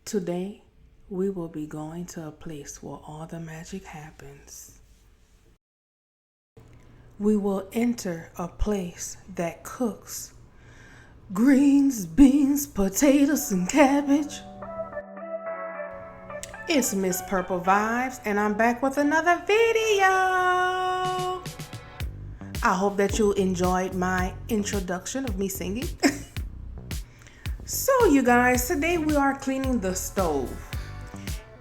Today, we will be going to a place where all the magic happens. We will enter a place that cooks greens, beans, potatoes, and cabbage. It's Miss Purple Vibes, and I'm back with another video. I hope that you enjoyed my introduction of me singing. So, you guys, today we are cleaning the stove.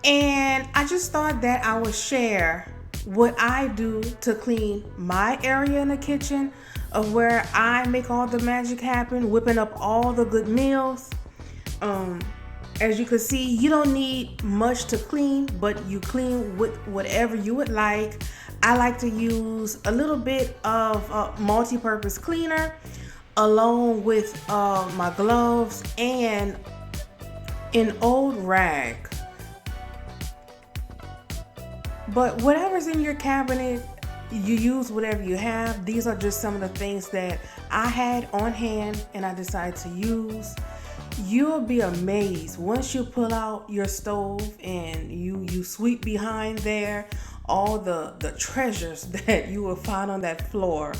And I just thought that I would share what I do to clean my area in the kitchen of where I make all the magic happen, whipping up all the good meals. As you can see, you don't need much to clean, but you clean with whatever you would like. I like to use a little bit of multi-purpose cleaner along with my gloves and an old rag. But whatever's in your cabinet, you use whatever you have. These are just some of the things that I had on hand and I decided to use. You'll be amazed once you pull out your stove and you sweep behind there, all the treasures that you will find on that floor.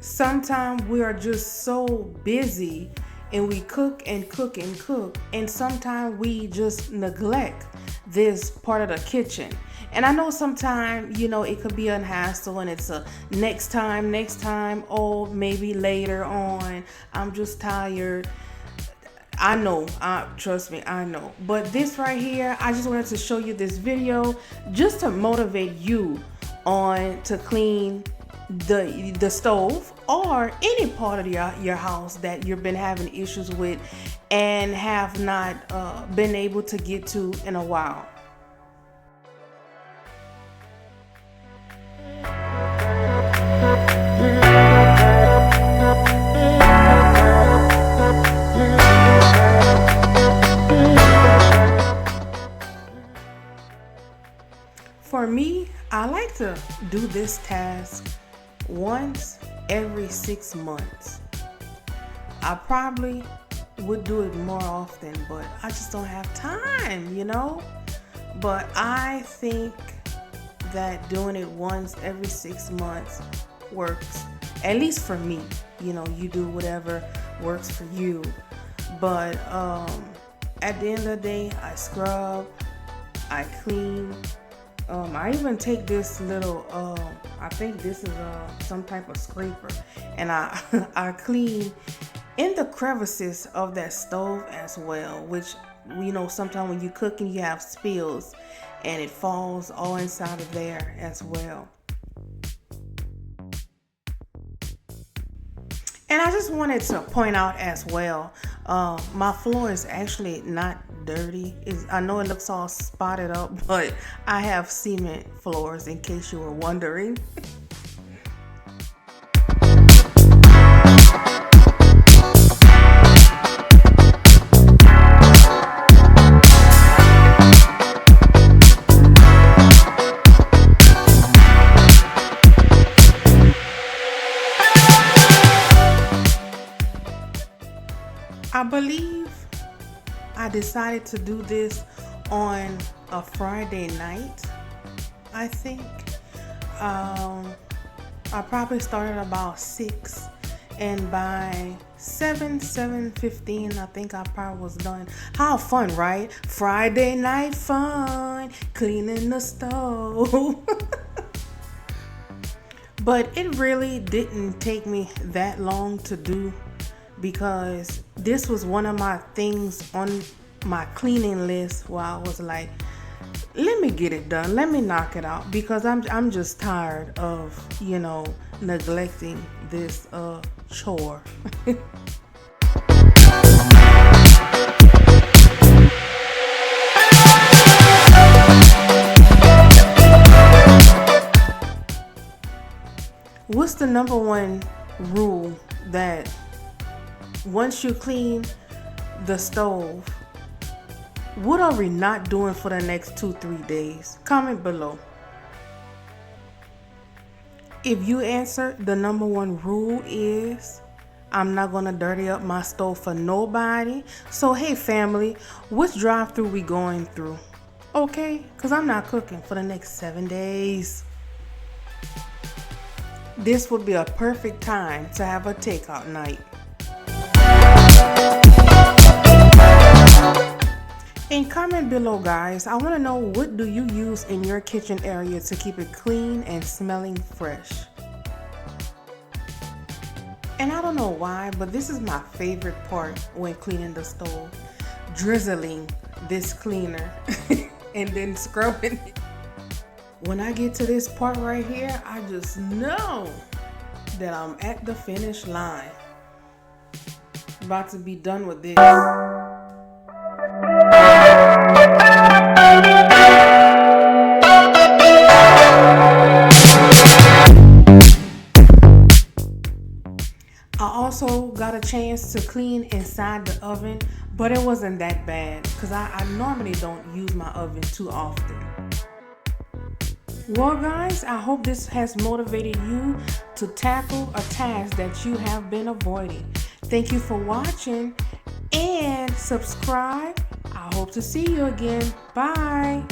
Sometimes we are just so busy and we cook and cook and cook, and sometimes we just neglect this part of the kitchen. And I know sometimes, it could be a hassle and it's a next time, oh, maybe later on, I'm just tired. I know, trust me, I know. But this right here, I just wanted to show you this video just to motivate you on to clean the stove or any part of your house that you've been having issues with and have not been able to get to in a while. For me, I like to do this task once every 6 months. I probably would do it more often, but I just don't have time, But I think that doing it once every 6 months works, at least for me. You do whatever works for you. But at the end of the day, I scrub, I clean. I even take this little, I think this is some type of scraper, and I clean in the crevices of that stove as well, which, sometimes when you're cooking, you have spills and it falls all inside of there as well. And I just wanted to point out as well, my floor is actually not dirty. I know it looks all spotted up, but I have cement floors in case you were wondering. I believe I decided to do this on a Friday night, I think. I probably started about 6, and by 7:15, I think I probably was done. How fun, right? Friday night fun, cleaning the stove. But it really didn't take me that long to do, because this was one of my things on my cleaning list where I was like, let me get it done, let me knock it out, because I'm just tired of neglecting this chore. What's the number one rule that once you clean the stove, what are we not doing for the next 2-3 days? Comment below. If you answer the number one rule is I'm not gonna dirty up my stove for nobody. So hey family, which drive-through we going through? Okay, cause I'm not cooking for the next 7 days. This would be a perfect time to have a takeout night. And comment below guys, I want to know what do you use in your kitchen area to keep it clean and smelling fresh. And I don't know why, but this is my favorite part when cleaning the stove. Drizzling this cleaner and then scrubbing it. When I get to this part right here, I just know that I'm at the finish line. About to be done with this. I also got a chance to clean inside the oven, but it wasn't that bad because I normally don't use my oven too often. Well guys, I hope this has motivated you to tackle a task that you have been avoiding. Thank you for watching and subscribe. I hope to see you again. Bye.